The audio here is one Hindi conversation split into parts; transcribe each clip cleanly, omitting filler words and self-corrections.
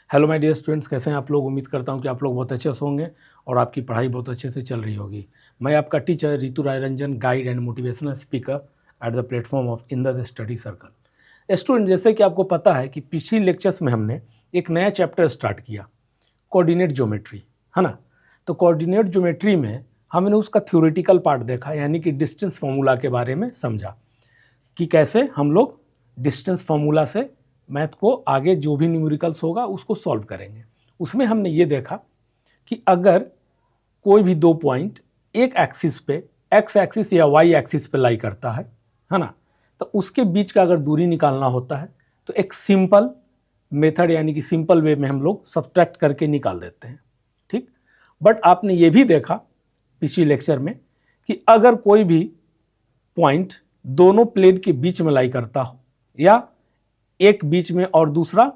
हेलो माय डियर स्टूडेंट्स, कैसे हैं आप लोग। उम्मीद करता हूं कि आप लोग बहुत अच्छे से होंगे और आपकी पढ़ाई बहुत अच्छे से चल रही होगी। मैं आपका teacher Ritu Rai Ranjan, guide and motivational speaker at the platform of in the study circle. Student, जैसे कि आपको पता है कि पिछली लेक्चर्स में हमने एक नया चैप्टर स्टार्ट किया, कोऑर्डिनेट ज्योमेट्री, है ना। तो कोऑर्डिनेट ज्योमेट्री में हमने उसका थ्योरेटिकल पार्ट देखा, यानी कि डिस्टेंस फार्मूला के बारे में समझा कि कैसे हम लोग डिस्टेंस फार्मूला से मैथ को आगे जो भी न्यूमेरिकल्स होगा उसको सॉल्व करेंगे। उसमें हमने ये देखा कि अगर कोई भी दो पॉइंट एक एक्सिस पे, एक्स एक्सिस या वाई एक्सिस पे लाई करता है ना, तो उसके बीच का अगर दूरी निकालना होता है तो एक सिंपल मेथड यानी कि सिंपल वे में हम लोग सब्ट्रैक्ट करके निकाल देते हैं, ठीक। बट आपने ये भी देखा पिछले लेक्चर में कि अगर कोई भी पॉइंट दोनों प्लेन के बीच में लाई करता हो या एक बीच में और दूसरा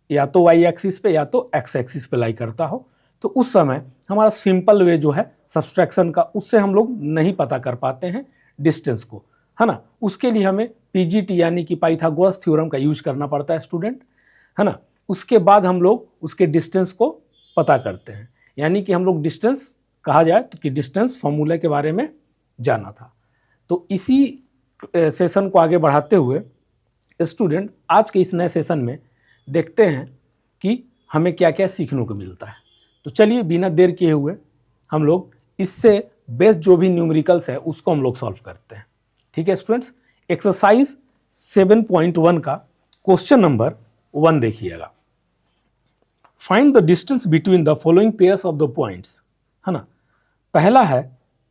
या तो वाई एक्सिस पे या तो एक्स एक्सिस पे लाई करता हो, तो उस समय हमारा सिंपल वे जो है सब्सट्रैक्शन का, उससे हम लोग नहीं पता कर पाते हैं डिस्टेंस को, है ना। उसके लिए हमें पीजीटी यानी कि पाइथागोरस थ्योरम का यूज करना पड़ता है स्टूडेंट, है ना। उसके बाद हम लोग उसके डिस्टेंस को पता करते हैं, यानी कि हम लोग डिस्टेंस कहा जाए तो कि डिस्टेंस फॉर्मूले के बारे में जाना था। तो इसी सेशन को आगे बढ़ाते हुए स्टूडेंट आज के इस नए सेशन में देखते हैं कि हमें क्या क्या सीखने को मिलता है। तो चलिए बिना देर किए हुए हम लोग इससे बेस्ड जो भी न्यूमेरिकल्स है उसको हम लोग सॉल्व करते हैं, ठीक है स्टूडेंट्स। एक्सरसाइज 7.1 का क्वेश्चन नंबर 1 देखिएगा। Find the distance between the following pairs of the points, है ना। पहला है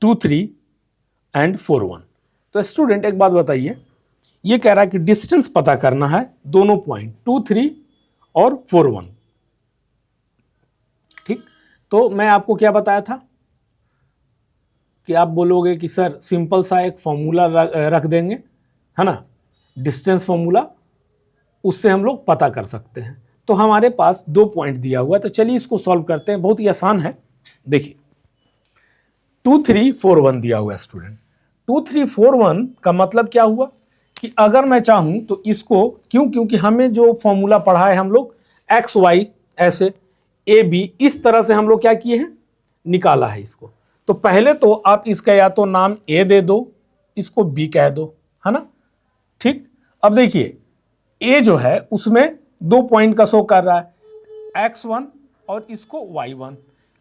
2, 3 एंड 4, 1। तो स्टूडेंट एक बात बताइए, ये कह रहा है कि डिस्टेंस पता करना है दोनों पॉइंट 2, 3 और 4, 1, ठीक। तो मैं आपको क्या बताया था कि आप बोलोगे कि सर सिंपल सा एक फॉर्मूला रख देंगे, है ना, डिस्टेंस फॉर्मूला, उससे हम लोग पता कर सकते हैं। तो हमारे पास दो पॉइंट दिया हुआ है, तो चलिए इसको सॉल्व करते हैं। बहुत ही आसान है। देखिए 2, 3, 4, 1 दिया हुआ है स्टूडेंट। 2, 3, 4, 1 का मतलब क्या हुआ कि अगर मैं चाहूं तो इसको, क्योंकि हमें जो फॉर्मूला पढ़ा है हम लोग एक्स वाई ऐसे ए बी, इस तरह से हम लोग क्या किए हैं, निकाला है इसको। तो पहले तो आप इसका या तो नाम ए दे दो, इसको बी कह दो, है ना, ठीक। अब देखिए ए जो है उसमें दो पॉइंट का शो कर रहा है, x1 और इसको y1।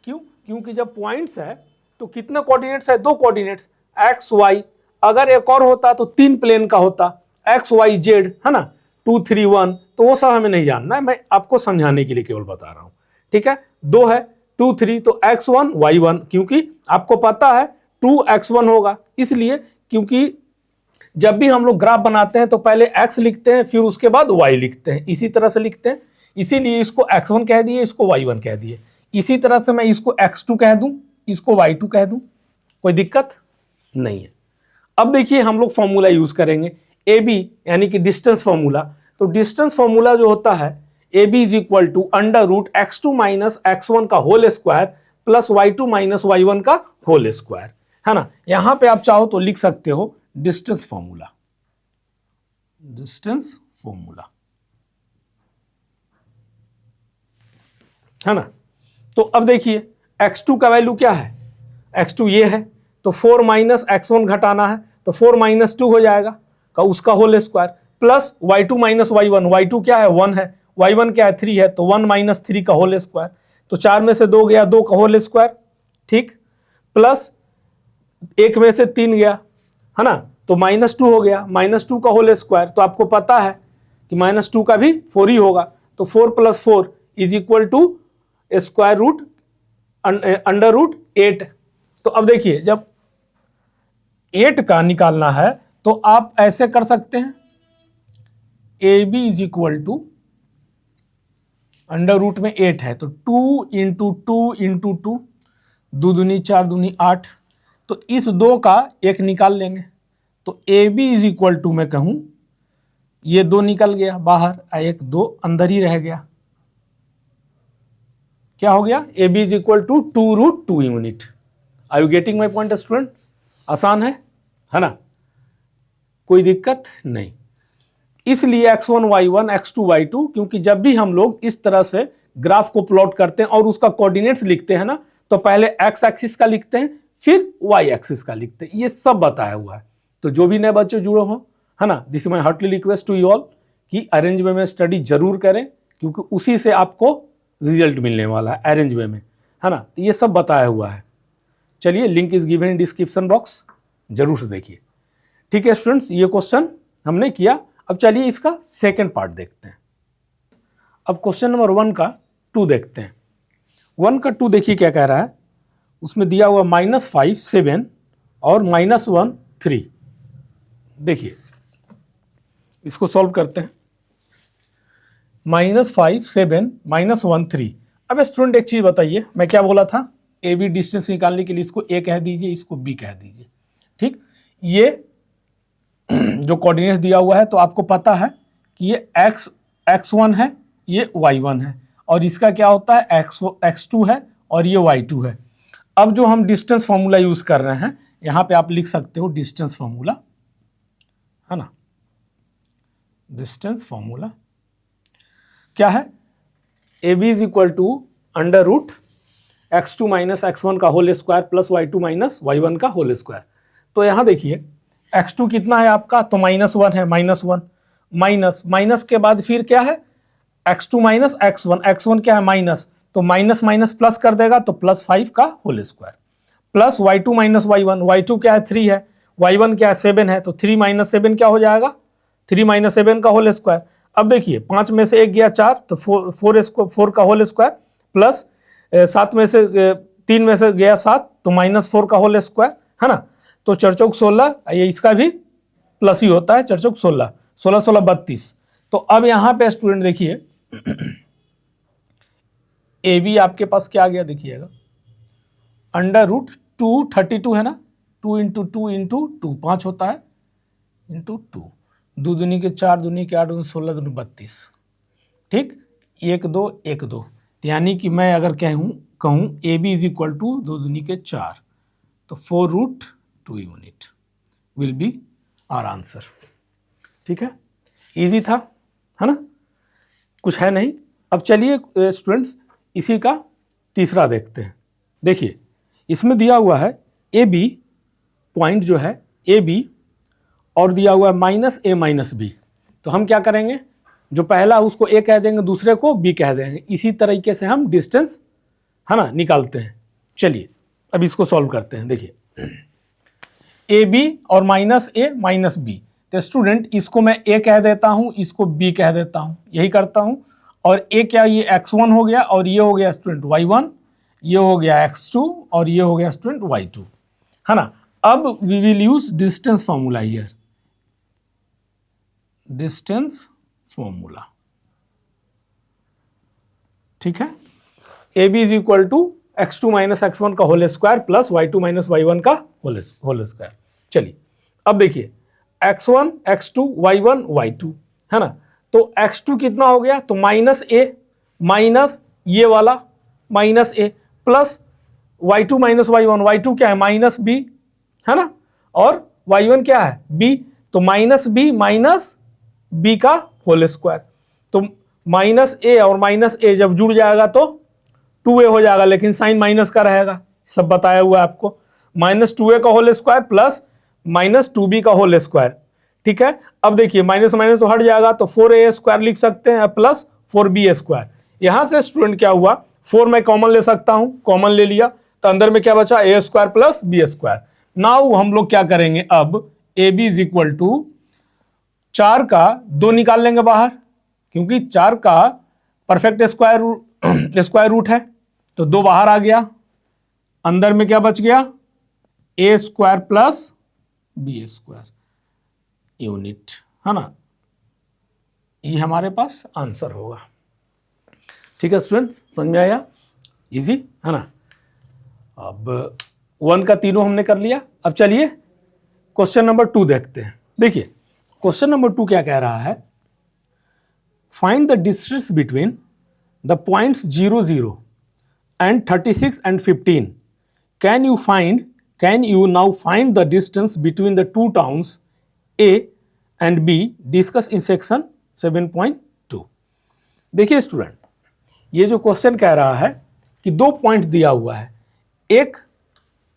क्योंकि जब पॉइंट्स है तो कितने कोऑर्डिनेट्स है, दो कोऑर्डिनेट्स एक्स वाई। अगर एक और होता तो 3 प्लेन का होता, एक्स वाई जेड, है ना, 2, 3, 1। तो वो सब हमें नहीं जानना है, मैं आपको समझाने के लिए केवल बता रहा हूं, ठीक है। दो है 2, 3, तो x1 y1, क्योंकि आपको पता है 2x1 होगा, इसलिए क्योंकि जब भी हम लोग ग्राफ बनाते हैं तो पहले x लिखते हैं फिर उसके बाद y लिखते हैं, इसी तरह से लिखते हैं। इसीलिए इसको x1 कह दिए, इसको y1 कह दिए। इसी तरह से मैं इसको x2 कह दूं, इसको y2 कह दूं, कोई दिक्कत नहीं है। अब देखिए हम लोग फॉर्मूला यूज करेंगे ए बी यानी कि डिस्टेंस फॉर्मूला। तो डिस्टेंस फॉर्मूला जो होता है A B is equal to under root x2 minus x1 का whole square plus y2 minus y1 का होल स्क्वायर, है ना। यहां पे आप चाहो तो लिख सकते हो डिस्टेंस फॉर्मूला, डिस्टेंस फॉर्मूला, है ना। तो अब देखिए x2 का वैल्यू क्या है, x2 ये है, तो 4 माइनस x1 घटाना है तो 4 माइनस 2 हो जाएगा का उसका whole square, plus y2 minus y1, y2 क्या है 1 है, y1 क्या है 3 है, तो 1 माइनस 3 का होल स्क्वायर, तो 4 में से 2 गया, 2 का होल स्क्वायर, ठीक, प्लस 1 में से 3 गया, है ना, तो -2 हो गया, -2 का होल स्क्वायर। तो आपको पता है कि -2 का भी 4 ही होगा, तो 4 + 4 is equal to square root under root 8। तो अब देखिए जब 8 का निकालना है तो आप ऐसे कर सकते हैं, A B is equal to under root में 8 है तो 2 इंटू 2 इंटू 2, 2 दूनी 4 दूनी 8, तो इस 2 का एक निकाल लेंगे। तो A B is equal to मैं कहूं, ये 2 निकल गया बाहर, एक 2 अंदर ही रह गया, क्या हो गया, A B is equal to 2√2 unit. Are you getting my point student. आसान है ना, कोई दिक्कत नहीं। इसलिए x1 y1 x2 y2, क्योंकि जब भी हम लोग इस तरह से ग्राफ को प्लॉट करते हैं और उसका कोऑर्डिनेट्स लिखते हैं ना, तो पहले एक्स एक्सिस का लिखते हैं फिर वाई एक्सिस का लिखते हैं, ये सब बताया हुआ है। तो जो भी नए बच्चे जुड़े हों, है ना, this my heartly request to you all कि अरेंज वे में स्टडी जरूर करें, क्योंकि उसी से आपको रिजल्ट मिलने वाला है अरेंज वे में, है ना। तो ये सब बताया हुआ है। चलिए, link is given in description box, जरूर से देखिए। ठीक है स्टूडेंट्स, ये क्वेश्चन हमने किया। अब चलिए इसका सेकेंड पार्ट देखते हैं। अब क्वेश्चन नंबर 1 का 2 देखते हैं। 1 का 2 देखिए क्या कह रहा है। उसमें दिया हुआ -5 7 और -1 3। देखिए इसको सॉल्व करते हैं। -5 7 -1 3। अब स्टूडेंट एक चीज बताइए, मैं क्या बोला था, ए बी डिस्टेंस निकालने के लिए इसको ए कह दीजिए, इसको बी कह दीजिए। ठीक, ये जो कोऑर्डिनेट्स दिया हुआ है तो आपको पता है कि ये x1 है, ये y1 है, और इसका क्या होता है x2 है और ये y2 है। अब जो हम डिस्टेंस फॉर्मूला यूज कर रहे हैं, यहां पे आप लिख सकते हो डिस्टेंस फॉर्मूला, है ना। डिस्टेंस फॉर्मूला क्या है, AB is equal to √x2 - x1 का whole square plus y2 - y1 का होल स्क्वायर। तो यहां देखिए x2 कितना है आपका, तो -1 है, -1 माइनस के बाद फिर क्या है x2 - x1 क्या है माइनस, तो माइनस माइनस प्लस कर देगा तो +5 का whole square plus y2 - y1, y2 क्या है 3 है, y1 क्या है 7 है, तो 3 - 7 क्या हो जाएगा 3 - 7 का होल स्क्वायर। अब देखिए 5 में से 1 गया 4, तो 4 का होल स्क्वायर प्लस 7 में से 3 में से गया 7, तो -4 का होल स्क्वायर, है ना। तो 4 चौक 16, ये इसका भी प्लस ही होता है, 4 चौक 16, 16 16 32। तो अब यहां पे स्टूडेंट देखिए ए बी आपके पास क्या आ गया, देखिएगा √232 है ना, 2 × 2 × 2 5 होता है, इंटू 2, 2 दूनी के 4, दूनी के 8, दूनी 16, दूनी 32। ठीक, 1 2 1 2, यानी कि मैं अगर कहूँ A B is equal to 2 दूनी के 4, तो 4√2 unit will be our answer. ठीक है, इजी था, है ना, कुछ है नहीं। अब चलिए स्टूडेंट्स इसी का तीसरा देखते हैं। देखिए इसमें दिया हुआ है ए बी पॉइंट जो है ए बी, और दिया हुआ है -a - b। तो हम क्या करेंगे, जो पहला उसको a कह देंगे, दूसरे को b कह देंगे। इसी तरीके से हम डिस्टेंस, है ना, निकालते हैं। चलिए अब इसको सॉल्व करते हैं। देखिए ए बी और -a - b, तो स्टूडेंट इसको मैं a कह देता हूं, इसको b कह देता हूं, यही करता हूं। और a क्या, ये x1 हो गया, और ये हो गया स्टूडेंट y1, ये हो गया x2, और ये हो गया स्टूडेंट y2, है ना। अब we will use distance formula here, distance formula. ठीक है, A B is equal to x2 - x1 का whole square plus y2 - y1 का होल स्क्वायर। चलिए अब देखिए x1 x2 y1 y2, है ना। तो x2 कितना हो गया, तो -a माइनस ये वाला -a plus y2 - y1, y2 क्या है -b, है ना, और y1 क्या है b, तो -b - b का होल स्क्वायर। तो -a और -a जब जुड़ जाएगा तो 2a हो जाएगा, लेकिन साइन माइनस का रहेगा, सब बताया हुआ है आपको। -2a का होल स्क्वायर प्लस -2b का होल स्क्वायर। ठीक है, अब देखिए माइनस माइनस तो हट जाएगा, तो 4a² लिख सकते हैं प्लस 4b²। यहां से स्टूडेंट क्या हुआ, 4 मैं कॉमन ले सकता हूं, कॉमन ले लिया, तो अंदर में क्या बचा a² प्लस b²। नाउ हम लोग क्या करेंगे, अब A B is equal to 4 का 2 निकाल लेंगे बाहर, क्योंकि 4 का परफेक्ट स्क्वायर रूट है, तो 2 बाहर आ गया, अंदर में क्या बच गया a² प्लस b² यूनिट, है ना। ये हमारे पास आंसर होगा। ठीक है स्टूडेंट, समझ में आया, इजी है ना। अब 1 का तीनों हमने कर लिया। अब चलिए क्वेश्चन नंबर 2 देखते हैं। देखिए क्वेश्चन नंबर 2 क्या कह रहा है, find the distance between the points 0 0 and 36 and 15. Can you now find the distance between the two towns A and B? Discuss in section 7.2. देखिए स्टूडेंट, ये जो क्वेश्चन कह रहा है कि 2 पॉइंट दिया हुआ है, एक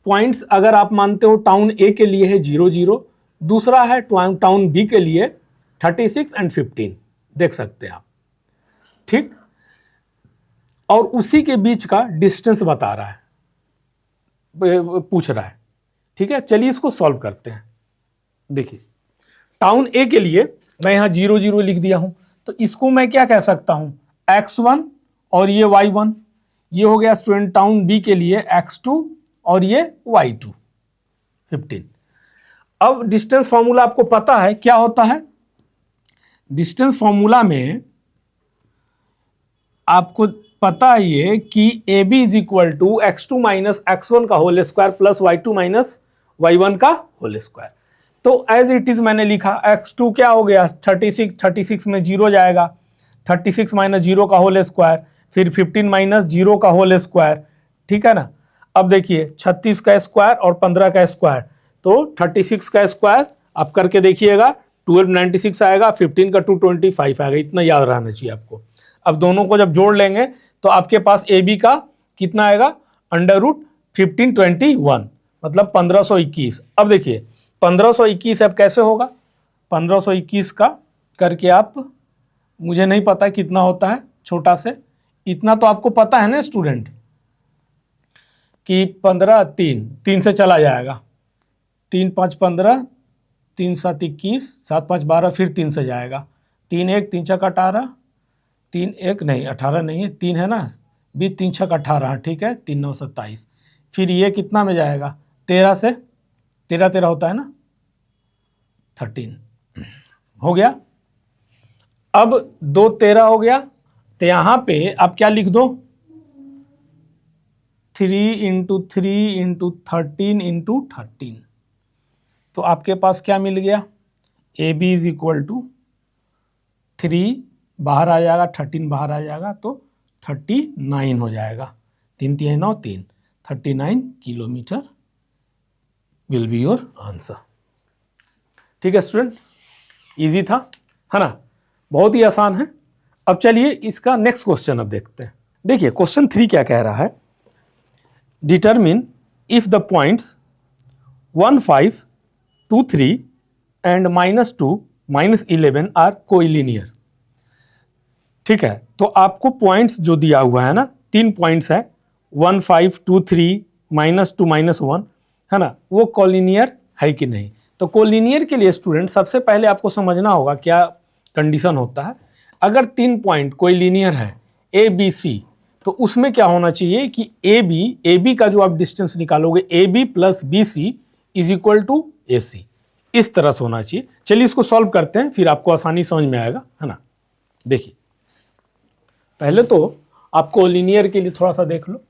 पॉइंट्स अगर आप मानते हो टाउन ए के लिए है 0 0, दूसरा है टाउन बी के लिए 36 एंड 15, देख सकते हैं आप, ठीक। और उसी के बीच का डिस्टेंस बता रहा है, पूछ रहा है, ठीक है। चलिए इसको सॉल्व करते हैं। देखिए टाउन ए के लिए मैं यहां 0 0 लिख दिया हूं, तो इसको मैं क्या कह सकता हूं, x1 और ये y1, ये हो गया स्टूडेंट टाउन बी के लिए x2 और ये y2 15। अब डिस्टेंस फॉर्मूला आपको पता है क्या होता है, डिस्टेंस फॉर्मूला में आपको पता है ये कि A B is equal to x2 minus x1 का whole square plus y2 minus y1 का होल स्क्वायर। तो एज इट इज मैंने लिखा, x2 क्या हो गया 36, 36 में 0 जाएगा, 36 माइनस 0 का होल स्क्वायर, फिर 15 माइनस 0 का होल स्क्वायर, ठीक है ना। अब देखिए 36 का स्क्वायर और 15 का स्क्वायर, तो 36 का स्क्वायर आप करके देखिएगा 1296 आएगा, 15 का 225 आएगा, इतना याद रहना चाहिए आपको। अब दोनों को जब जोड़ लेंगे तो आपके पास ए बी का कितना आएगा, √1521 मतलब 1521। अब देखिए 1521 अब कैसे होगा, 1521 का करके आप, मुझे नहीं पता कितना होता है छोटा से, इतना तो आपको पता है ना स्टूडेंट कि 15 3 से चला जाएगा, 3 5 15, 3 7 21, 7 5 12, फिर 3 से जाएगा, 3 1 3 6 18, 3 1 नहीं 18 नहीं है, 3 है ना, 20 3 6 18, ठीक है, 3 9 27, फिर ये कितना में जाएगा, 13 से, 13 13 होता है ना, 13 हो गया। अब 2 13 हो गया, तो यहां पे आप क्या लिख दो, 3 × 3 × 13 × 13, तो आपके पास क्या मिल गया, A B is equal to 3 बाहर आ जाएगा, 13 बाहर आ जाएगा, तो 39 हो जाएगा, 3 3 9 3, 39 kilometre will be your answer. ठीक है स्टूडेंट, इजी था, है ना, बहुत ही आसान है। अब चलिए इसका नेक्स्ट क्वेश्चन अब देखते हैं। देखिए क्वेश्चन 3 क्या कह रहा है, determine if the points 1 5 2 3 and -2 -11 are collinear. ठीक है, तो आपको पॉइंट्स जो दिया हुआ है ना, 3 पॉइंट्स है, 1 5 2 3 -2 -1, है ना, वो कोलिनियर है कि नहीं। तो कोलिनियर के लिए स्टूडेंट सबसे पहले आपको समझना होगा क्या कंडीशन होता है। अगर 3 पॉइंट कोलिनियर है ए बी सी, तो उसमें क्या होना चाहिए कि ए बी का जो आप डिस्टेंस निकालोगे, A B plus B C is equal to A C, इस तरह से होना चाहिए। चलिए इसको सॉल्व करते हैं, फिर आपको आसानी समझ में आएगा, है ना। देखिए पहले तो आप कोलिनियर के लिए थोड़ा सा देख लो।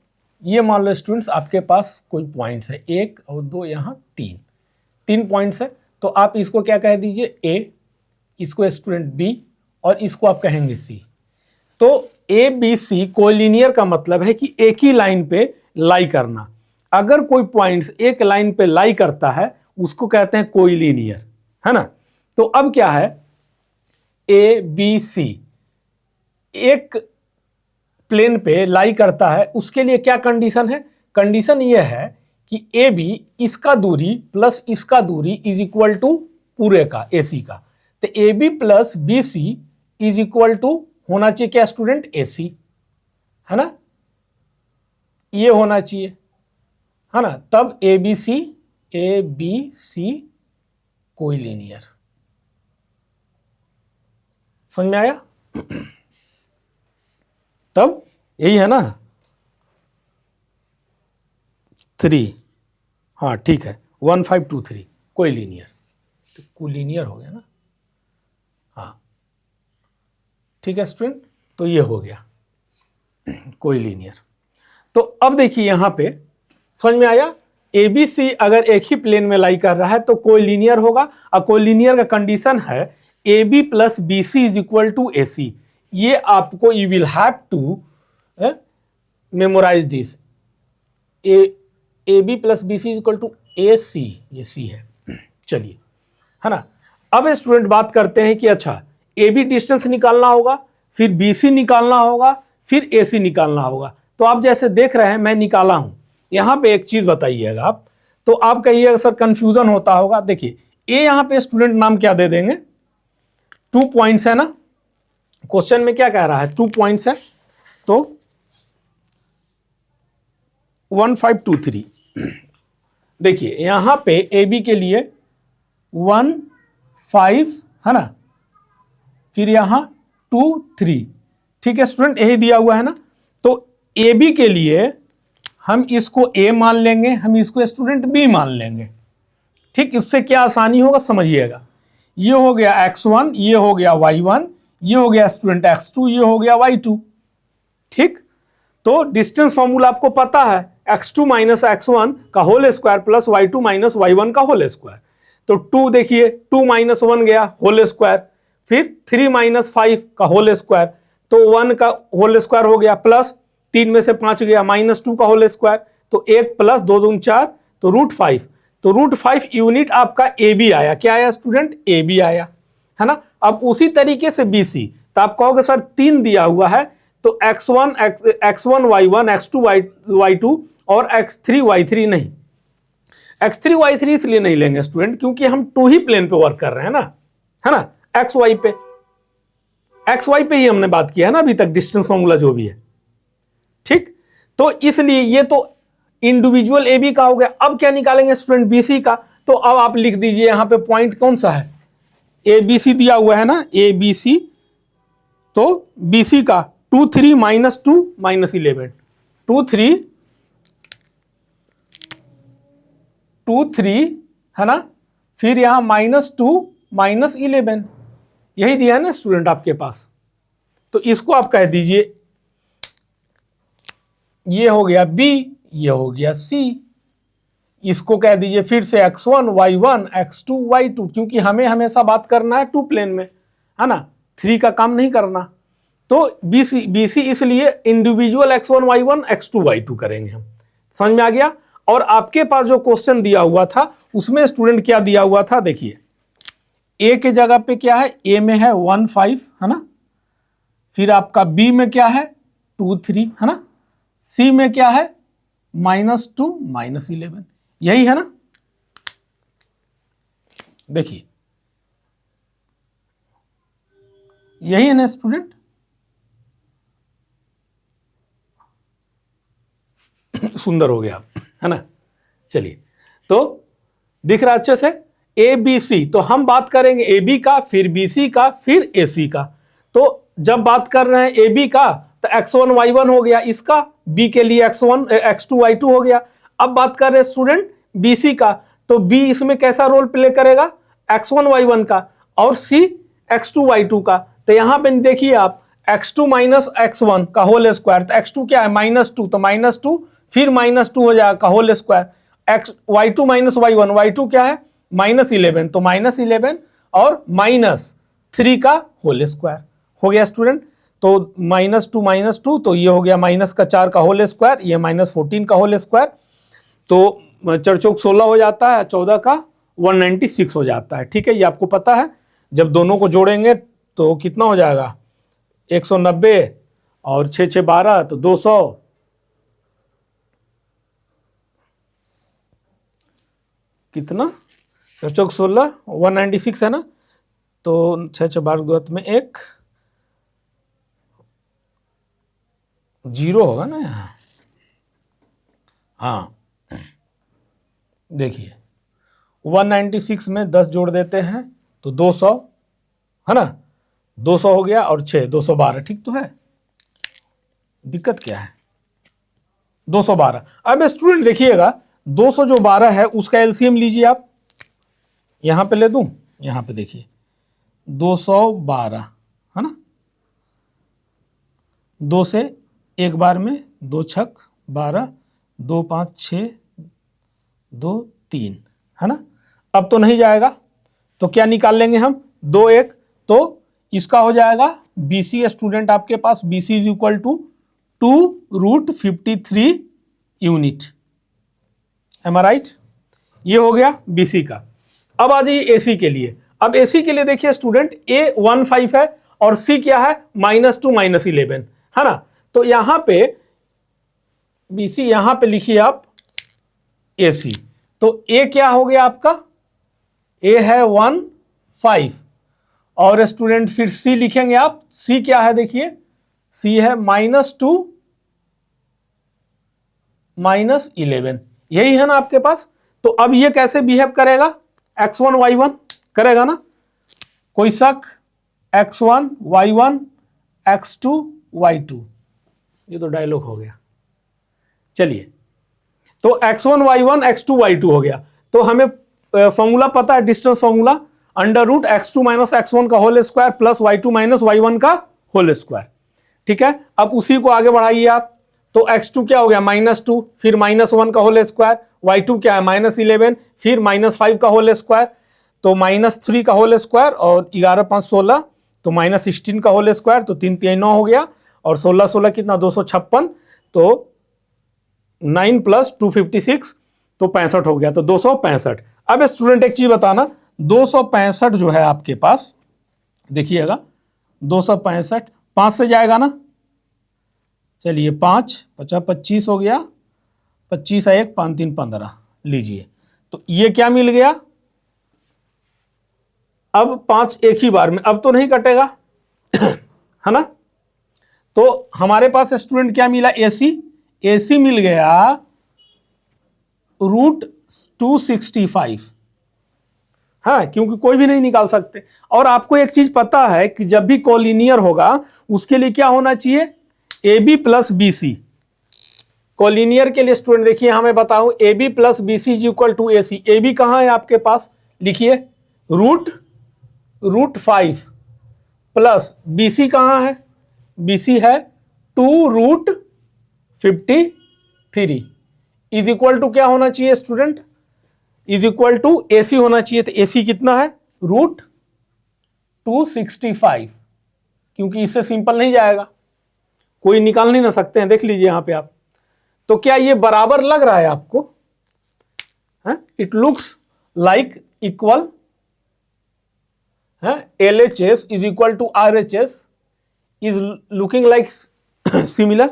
ये मान लो स्टूडेंट्स आपके पास कोई पॉइंट्स है, 1 और 2, यहाँ 3 पॉइंट्स है, तो आप इसको क्या कह दीजिए ए, इसको स्टूडेंट बी, और इसको आप कहेंगे सी। तो ए बी सी कोलिनियर का मतलब है कि एक ही लाइन पे लाई करना। अगर कोई पॉइंट्स एक लाइन पे लाई करता है उसको कहते हैं कोलिनियर, है ना। तो अब क्या है, ए बी सी एक प्लेन पे लाई करता है, उसके लिए क्या कंडीशन है, कंडीशन यह है कि ए बी इसका दूरी प्लस इसका दूरी इज इक्वल टू पूरे का ए सी का। तो A B plus B C is equal to होना चाहिए क्या स्टूडेंट, ए सी, है ना, ये होना चाहिए, है ना। तब ए बी सी कोलिनियर। समझ में आया, तब यही है ना 3, हाँ ठीक है, 1 5 2 3 कोलिनियर, तो कोलिनियर हो गया ना, हाँ ठीक है स्टूडेंट, तो ये हो गया कोलिनियर। तो अब देखिए यहां पे समझ में आया, ए बी सी अगर एक ही प्लेन में लाई कर रहा है तो कोलिनियर होगा, और कोलिनियर का कंडीशन है A B plus B C is equal to A C. ये आपको you will have to memorise this, A B plus B C is equal to A C, ये सी है, चलिए, है ना। अब स्टूडेंट बात करते हैं कि अच्छा ए बी डिस्टेंस निकालना होगा, फिर बी सी निकालना होगा, फिर AC निकालना होगा। तो आप जैसे देख रहे हैं मैं निकाला हूं। यहां पे एक चीज बताइएगा आप, तो आप कहिएगा सर कंफ्यूजन होता होगा। देखिए ए यहां पे स्टूडेंट नाम क्या दे देंगे, 2 पॉइंट्स है ना, क्वेश्चन में क्या कह रहा है 2 पॉइंट्स है, तो 1 5 2 3। देखिए यहां पे ए बी के लिए 1 5 है ना, फिर यहां 2 3, ठीक है स्टूडेंट, यही दिया हुआ है ना। तो ए बी के लिए हम इसको ए मान लेंगे, हम इसको स्टूडेंट बी मान लेंगे, ठीक। इससे क्या आसानी होगा समझिएगा, ये हो गया x1, ये हो गया y1, ये हो गया स्टूडेंट x2, ये हो गया y2, ठीक। तो डिस्टेंस फॉर्मूला आपको पता है, x2 माइनस x1 का whole square plus y2 minus y1 का होल स्क्वायर। तो 2 देखिए 2 माइनस 1 गया होल स्क्वायर, फिर 3 माइनस 5 का होल स्क्वायर, तो 1 का होल स्क्वायर हो गया, प्लस 3 में से 5 गया माइनस 2 का होल स्क्वायर, तो 1 प्लस 2 दूनी 4, तो √5। तो √5 यूनिट आपका ए बी आया। क्या आया स्टूडेंट, ए बी आया, है ना। अब उसी तरीके से बी सी, तो आप कहोगे सर 3 दिया हुआ है, तो x1 y1 x2 y2 और x3 y3 नहीं, x3 y3 इसलिए नहीं लेंगे स्टूडेंट क्योंकि हम 2 ही प्लेन पे वर्क कर रहे हैं ना, है ना, xy पे, xy पे ही हमने बात किया है ना अभी तक, डिस्टेंस फॉर्मूला जो भी है, ठीक। तो इसलिए ये तो इंडिविजुअल ए बी का हो गया। अब क्या निकालेंगे स्टूडेंट, बी सी का। तो अब आप लिख दीजिए यहां पे पॉइंट कौन सा है, ए बी सी दिया हुआ है ना, ए बी सी, तो बी सी का 2 3 माइनस 2 माइनस 11, 2 3 है ना, फिर यहां -2 माइनस 11, यही दिया है ना स्टूडेंट आपके पास। तो इसको आप कह दीजिए ये हो गया बी, ये हो गया सी, इसको कह दीजिए फिर से x1 y1 x2 y2, क्योंकि हमें हमेशा बात करना है 2 प्लेन में, है ना, 3 का काम नहीं करना। तो बी सी इसलिए individual x1 y1 x2 y2 करेंगे हम, समझ में आ गया। और आपके पास जो क्वेश्चन दिया हुआ था उसमें स्टूडेंट क्या दिया हुआ था, देखिए ए के जगह पे क्या है, ए में है 1 5 है ना, फिर आपका बी में क्या है 2 3 है ना, सी में क्या है -2 माइनस 11, यही है ना। देखिए यही है ना स्टूडेंट, सुंदर हो गया है ना। चलिए तो दिख रहा अच्छे से, ए बी सी, तो हम बात करेंगे ए बी का, फिर बी सी का, फिर ए सी का। तो जब बात कर रहे हैं ए बी का तो x1 y1 हो गया इसका, b के लिए x1 x2 y2 हो गया। अब बात कर रहे हैं स्टूडेंट बी सी का, तो b इसमें कैसा रोल प्ले करेगा, x1 y1 का, और c x2 y2 का। तो यहां पे देखिए आप x2 माइनस x1 का होल स्क्वायर, तो x2 क्या है -2, तो -2 फिर -2 हो जाएगा का whole square, y2 minus y1 क्या है -11, तो -11 और -3 का होल स्क्वायर हो गया स्टूडेंट। तो -2 तो ये हो गया -4 का होल स्क्वायर, ये -14 का होल स्क्वायर, तो 4 चौक 16 हो जाता है, 14 का 196 हो जाता है, ठीक है, ये आपको पता है। जब दोनों को जोड़ेंगे तो कितना हो जाएगा 190 और 6 6 12, तो 200, कितना 4 चौक 16 196 है ना, तो 6 6 12 में 1 0 होगा ना यहाँ, हाँ देखिए 196 में 10 जोड़ देते हैं तो 200 है ना, 200 हो गया, और 6 212, ठीक तो है, दिक्कत क्या है 212। अब स्टूडेंट देखिएगा 200 जो 12 है उसका एलसीएम लीजिए आप, यहां पे ले दूं, यहां पे देखिए 212 है ना, 2 से एक बार में 2 छक 12, 2 5 6 2 3 है ना। अब तो नहीं जाएगा, तो क्या निकाल लेंगे हम 2 1, तो इसका हो जाएगा BC स्टूडेंट आपके पास, BC is equal to 2√53 unit, am I right. ये हो गया BC का। अब आ जाइए AC के लिए। अब AC के लिए देखिए स्टूडेंट A 1 5 है और C क्या है -2 -11 है ना, तो यहां पे BC, यहां पे लिखिए आप AC। तो A क्या हो गया आपका, A है 1 5, और स्टूडेंट फिर C लिखेंगे आप, C क्या है देखिए, C है -2 -11, यही है ना आपके पास। तो अब ये कैसे बिहेव करेगा, x1 y1 करेगा ना, कोई शक, x1 y1 x2 y2, ये तो डायलॉग हो गया। चलिए, तो x1 y1 x2 y2 हो गया। तो हमें फॉर्मूला पता है, डिस्टेंस फॉर्मूला, √x2 - x1 का whole square plus y2 - y1 का होल स्क्वायर। ठीक है, अब उसी को आगे बढ़ाइए आप। तो x2 क्या हो गया, -2, फिर -1 का होल स्क्वायर, y2 क्या है -11, फिर -5 का होल स्क्वायर, तो -3 का होल स्क्वायर, और 11 5 16, तो -16 का होल स्क्वायर, तो 3 3 9 हो गया, और 16 16 कितना 256, तो 9 + 256, तो 65 हो गया, तो 265। अब स्टूडेंट एक चीज बताना, 265 जो है आपके पास, देखिएगा 265 5 से जाएगा ना, चलिए 5 50 25 हो गया, 25 1 5 3 15, लीजिए। तो ये क्या मिल गया, अब 5 एक ही बार में, अब तो नहीं कटेगा है ना। तो हमारे पास स्टूडेंट क्या मिला, AC मिल गया √265, हाँ, क्योंकि कोई भी नहीं निकाल सकते। और आपको एक चीज पता है कि जब भी कोलिनियर होगा उसके लिए क्या होना चाहिए, AB + BC। कोलिनियर के लिए स्टूडेंट देखिए, हमें बताऊं, AB + BC = AC। AB कहां है आपके पास, लिखिए √5 प्लस BC कहां है, BC है 2√53 इज इक्वल टू क्या होना चाहिए student, is equal to AC होना चाहिए। तो AC कितना है, √265, क्योंकि इससे सिंपल नहीं जाएगा, कोई निकाल नहीं ना सकते हैं, देख लीजिए यहां पे आप। तो क्या ये बराबर लग रहा है आपको, it looks like equal, LHS is equal to RHS is looking like similar,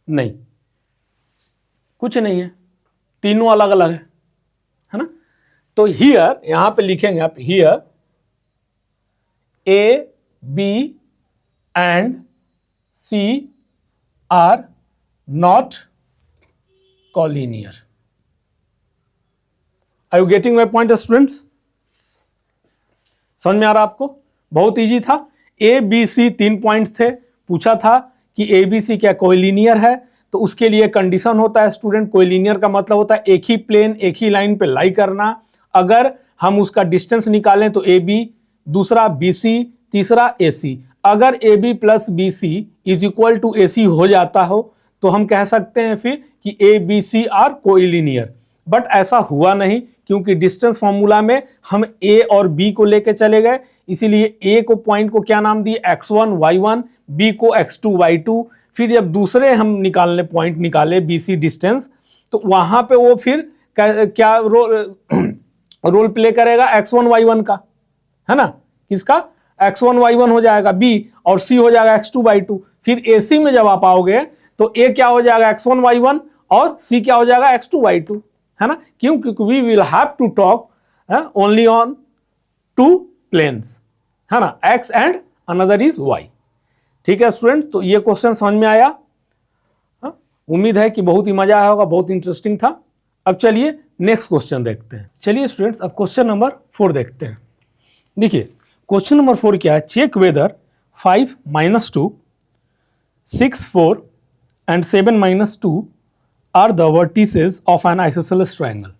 नहीं, कुछ नहीं है, तीनों अलग अलग है ना। तो हियर, यहां पे लिखेंगे आप, here A, B and C are not collinear. Are you getting my point, students? समझ में आ रहा आपको, बहुत इजी था। ABC 3 पॉइंट्स थे, पूछा था कि ABC क्या कोलिनियर है, तो उसके लिए कंडीशन होता है स्टूडेंट, कोलिनियर का मतलब होता है एक ही प्लेन एक ही लाइन पे लाई करना। अगर हम उसका डिस्टेंस निकालें तो AB, दूसरा BC, तीसरा AC। अगर AB + BC is equal to AC हो जाता हो तो हम कह सकते हैं फिर कि ABC आर कोलिनियर। बट ऐसा हुआ नहीं, क्योंकि डिस्टेंस फॉर्मूला में हम A और B को लेके चले गए, इसीलिए A को पॉइंट को क्या नाम दिए, x1 y1, B को x2 y2। फिर जब दूसरे हम निकालने पॉइंट निकाले BC डिस्टेंस, तो वहां पे वो फिर क्या रोल प्ले करेगा, x1 y1 का, है ना, किसका, x1 y1 हो जाएगा B, और C हो जाएगा x2 y2। फिर AC में जब आप आओगे तो A क्या हो जाएगा, x1 y1, और C क्या हो जाएगा, x2 y2, है ना। क्यों, क्योंकि we will have to talk only on 2 planes, है ना, x and another is y। ठीक है स्टूडेंट, तो ये क्वेश्चन समझ में आया, उम्मीद है कि बहुत ही मजा आया होगा, बहुत इंटरेस्टिंग था। अब चलिए नेक्स्ट क्वेश्चन देखते हैं। चलिए स्टूडेंट्स, अब क्वेश्चन नंबर 4 देखते हैं। देखिए क्वेश्चन नंबर 4 क्या है, check whether 5 - 2, 6 4 and 7 - 2 are the vertices of an isosceles triangle।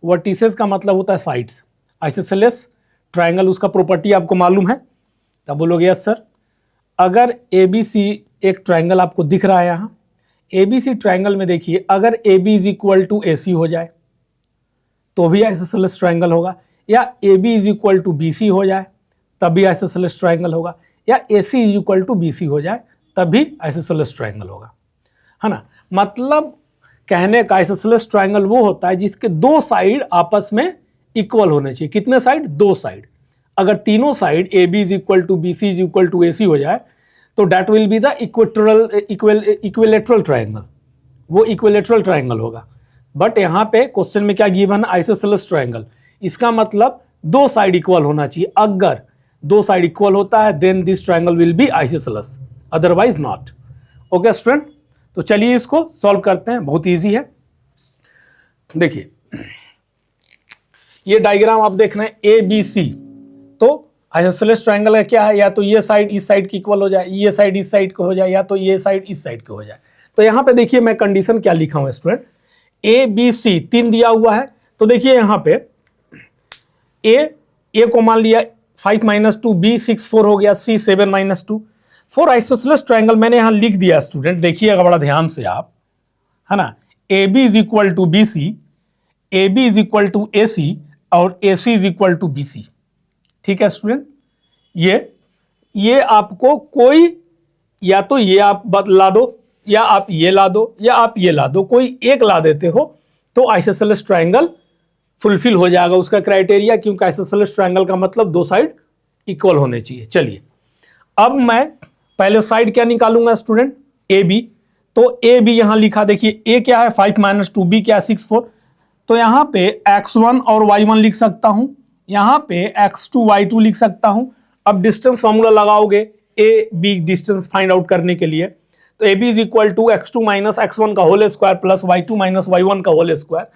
Vertices का मतलब होता है साइड्स, आइसोसेलेस ट्राइंगल उसका प्रॉपर्टी आपको मालूम है, तब बोलोगे यस सर। अगर ABC एक ट्राइंगल आपको दिख रहा है यहाँ, ABC ट्राइंगल में देखिए, अगर AB is equal to AC हो जाए तो भी आइसोसेलेस ट्राइंगल होगा, या AB is equal to BC हो जाए तब भी आइसोसेलेस ट्राइंगल होगा, या AC is equal to BC हो जाए तब भी आइसोसेलेस ट्राइंगल होगा, है ना। मतलब कहने का आइसोसेलेस ट्राइंगल वो होता है जिसके 2 साइड आपस में इक्वल होने चाहिए। कितने साइड, 2 साइड। अगर तीनों side AB is equal to BC is equal to AC हो जाए तो that will be the equilateral triangle, वो इक्विलेटरल ट्रायंगल होगा। बट यहाँ पे क्वेश्चन में क्या गिवन है, आइसोसेलेस ट्रायंगल। इसका मतलब दो साइड इक्वल होना चाहिए। अगर दो साइड इक्वल होता है then this triangle will be isosceles, otherwise not. Okay student, तो चलिए इसको सॉल्व करते हैं, बहुत इजी है। देखिए ये डायग्राम आप देख रहे हैं ए बी सी, तो आइसोसेलेस ट्रायंगल का क्या है, या तो ये साइड इस साइड की इक्वल हो जाए, ये साइड इस साइड को हो जाए, या तो ये साइड इस साइड को हो जाए। तो यहाँ पे देखिए मैं कंडीशन क्या लिखा हूं स्टूडेंट, ए बी सी 3 दिया हुआ है। तो देखिए यहाँ पे ए को मान लिया 5 - 2, बी 6 4 हो गया, सी 7 - 2। फॉर आइसोसेलेस ट्रायंगल मैंने यहाँ लिख दिया स्टूडेंट, देखिएगा बड़ा ध्यान से आप, है ना। A B is equal to B C, A B is equal to A C, और A C is equal to B C. ठीक है स्टूडेंट, ये आपको कोई, या तो ये आप ला दो, या आप ये ला दो, या आप ये ला दो, कोई एक ला देते हो तो आइसोसेलेस ट्रायंगल फुलफिल हो जाएगा उसका क्राइटेरिया, क्योंकि आइसोसेलेस ट्रायंगल का मतलब दो साइड इक्वल होने चाहिए। चलिए अब मैं पहले साइड क्या निकालूंगा स्टूडेंट, ए बी। तो ए बी यहां लिखा, देखिए ए क्या है 5 - 2, बी क्या है 6 4। तो यहां पे x1 और y1 लिख सकता हूं, यहां पे x2 y2 लिख सकता हूं। अब डिस्टेंस फॉर्मूला लगाओगे A B distance find out करने के लिए, तो A B is equal to x2 - x1 का whole square plus y2 - y1 का होल स्क्वायर।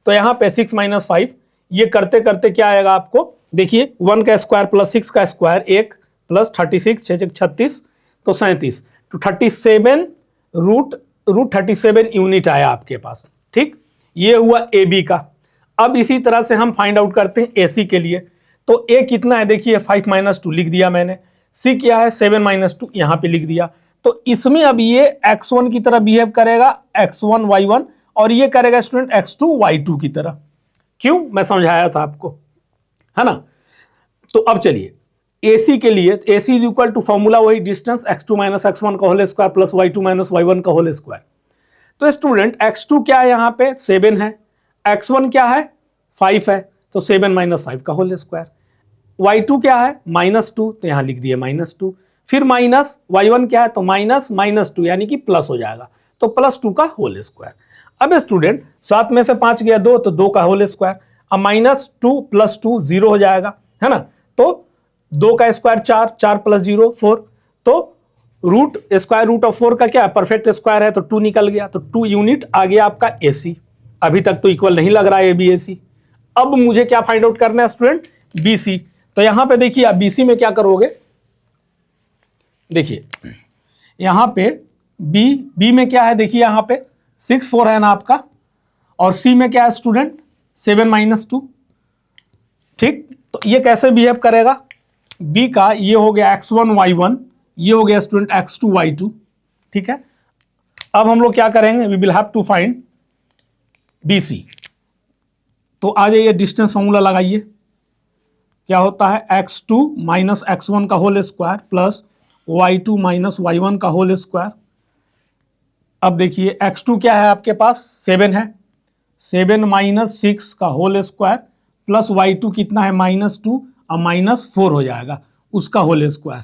तो यहाँ पे 6 - 5, ये करते करते क्या आएगा आपको, देखिए 1 का स्क्वायर प्लस 6 का स्क्वायर 1 प्लस 36 6 36, तो 37, तो 37 रूट 37 यूनिट आया आपके पास। ठीक, ये हुआ ए बी का। अब इसी तरह से हम फाइंड आउट करते हैं ए सी के लिए। तो ए कितना है, देखिए 5 - 2 लिख दिया मैंने, सी क्या है 7 - 2 यहाँ पे लिख दिया। तो इसमें अब ये x1 की तरह बिहेव करेगा, x1 y1, और ये करेगा स्टूडेंट x2 y2 की तरह। क्यों, मैं समझाया था आपको, है ना। तो अब चलिए AC के लिए, AC is equal to formula वही डिस्टेंस x2 - x1 का whole square plus y2 - y1 का होल स्क्वायर। तो स्टूडेंट x2 क्या है, यहाँ पे 7 है, x1 क्या है 5 है, तो 7 - 5 का होल स्क्वायर। y2 क्या है -2, तो यहां लिख दिए -2, फिर माइनस y1 क्या है, तो -2 यानी कि प्लस हो जाएगा, तो +2 का होल स्क्वायर। अब स्टूडेंट 7 में से 5 गया 2, तो 2 का होल स्क्वायर। अब -2 + 2 0 हो जाएगा, है ना। तो 2 का स्क्वायर 4, 4 + 0 4, तो स्क्वायर रूट ऑफ 4 का क्या है, परफेक्ट स्क्वायर है, तो 2 निकल गया, तो 2 यूनिट आ गया आपका AC। अभी तक तो इक्वल नहीं लग रहा है ABAC। अब मुझे क्या फाइंड आउट करना है स्टूडेंट, BC। तो यहां पे देखिए आप BC में क्या करोगे, देखिए यहां पे बी में क्या है, देखिए यहां पे 6 4 है ना आपका, और C में क्या है स्टूडेंट 7 - 2। ठीक, तो ये कैसे बिहेव करेगा, B का ये हो गया x1 y1, ये हो गया स्टूडेंट x2 y2। ठीक है, अब हम लोग क्या करेंगे, we will have to find BC। तो आ जाइए डिस्टेंस फॉर्मूला लगाइए, क्या होता है x2 - x1 का whole square plus y2 - y1 का होल स्क्वायर। अब देखिए x2 क्या है आपके पास 7 है, 7 - 6 का होल स्क्वायर प्लस y2 कितना है -2 और -4 हो जाएगा उसका होल स्क्वायर।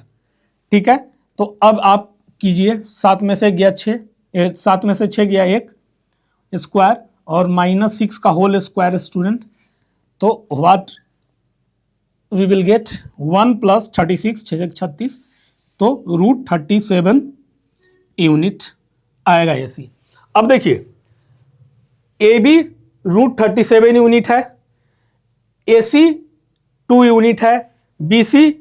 ठीक है, तो अब आप कीजिए, 7 में से गया 6, 7 में से 6 गया 1 स्क्वायर और -6 का होल स्क्वायर स्टूडेंट, तो व्हाट वी विल गेट 1 + 36 6 36, तो √37 यूनिट आएगा AC। अब देखिए AB √37 यूनिट है, AC 2 यूनिट है, BC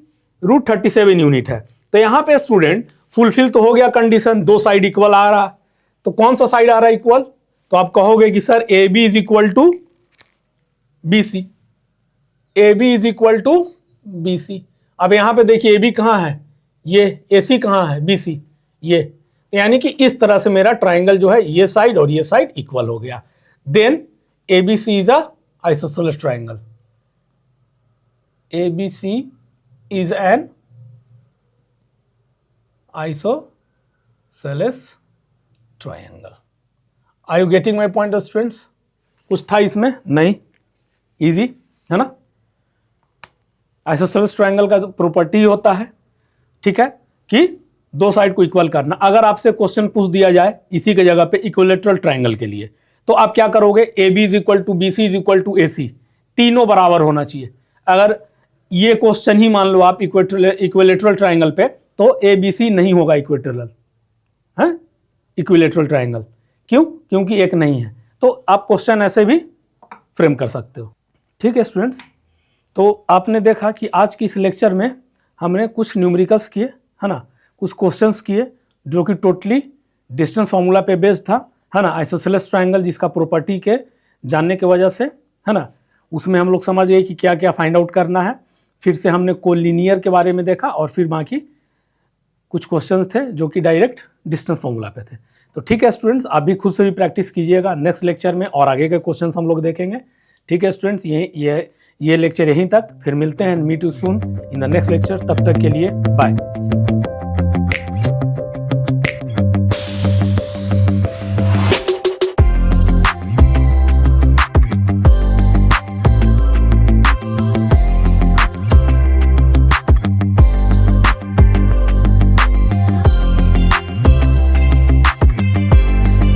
√37 यूनिट है। तो यहां पे स्टूडेंट फुलफिल तो हो गया कंडीशन, दो साइड इक्वल आ रहा। तो कौन सा साइड आ रहा है इक्वल, तो आप कहोगे कि sir AB is equal to BC, AB is equal to BC। अब यहां पे देखिए AB कहां है, ये AC कहां है BC, ये, यानी कि इस तरह से मेरा ट्राइंगल जो है ये साइड और ये साइड इक्वल हो गया। Then ABC is a isosceles triangle, ABC is an isosceles triangle. Are you getting my point students? कुछ था इसमें नहीं, इजी है ना। आइसोसेलेस ट्राइंगल का प्रॉपर्टी होता है, ठीक है, कि दो साइड को इक्वल करना। अगर आपसे क्वेश्चन पूछ दिया जाए इसी के जगह पे इक्विलेटरल ट्रायंगल के लिए, तो आप क्या करोगे, A B is equal to B C is equal to A C, तीनों बराबर होना चाहिए। अगर ये क्वेश्चन ही मान लो आप इक्विलेटरल ट्रायंगल पे, तो ए बी सी नहीं होगा इक्विलेटरल, है इक्विलेटरल ट्रायंगल। क्यों? क्योंकि एक नहीं है। तो आप क्वेश्चन ऐसे भी फ्रेम कर सकते हो। ठीक है स्टूडेंट्स, तो आपने देखा कि आज की इस लेक्चर में हमने कुछ न्यूमेरिकल्स किए, है ना, कुछ क्वेश्चंस किए जो कि टोटली डिस्टेंस फार्मूला पे बेस्ड था, है ना, आइसोसेलेस ट्रायंगल जिसका प्रॉपर्टी के जानने की वजह से, है ना, उसमें हम लोग समझ गए कि क्या क्या फाइंड आउट करना है। फिर से हमने कोलिनियर के बारे में देखा और फिर बाकी कुछ क्वेश्चंस थे जो कि डायरेक्ट डिस्टेंस फार्मूला पे थे। तो ठीक है स्टूडेंट्स, आप भी खुद से भी प्रैक्टिस कीजिएगा। नेक्स्ट लेक्चर में और आगे के क्वेश्चंस हम लोग देखेंगे। ठीक है स्टूडेंट्स, ये लेक्चर यहीं तक, फिर मिलते हैं, meet you soon in the next lecture. तब तक के लिए बाय।